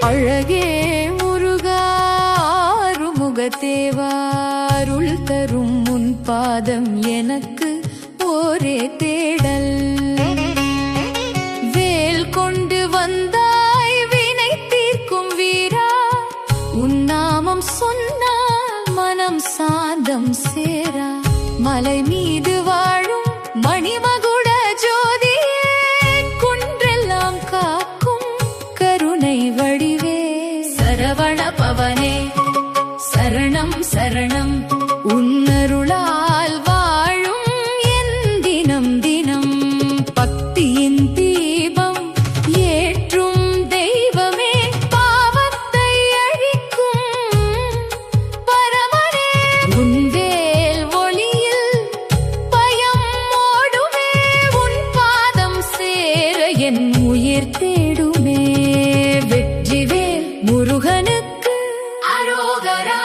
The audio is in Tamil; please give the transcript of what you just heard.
அழகே முருகா அருள் தரும் உன் பாதம் எனக்கு ஒரே தேடல். வேல் கொண்டு வந்தாய் வினை தீர்க்கும் வீரா, உன் நாமம் சொன்னால் மனம் சாந்தம் சேரா. மலை மீது வாழும் மணிமகுட ஜோதியே, குன்றெல்லாம் காக்கும் கருணை வடிவே. சரவண பவனே சரணம் சரணம், உன்னருளால் வாழும் என் தினம் தினம். பக்தியின் தீபம் ஏற்றும் தெய்வமே, பாவத்தை அழிக்கும் பரமனே. உன்வேல் ஒளியில் பயம் ஓடுமே, உன் பாதம் சேர என் உயிர் தேடுமே. வெற்றிவேல் முருகனுக்கு அரோகரா.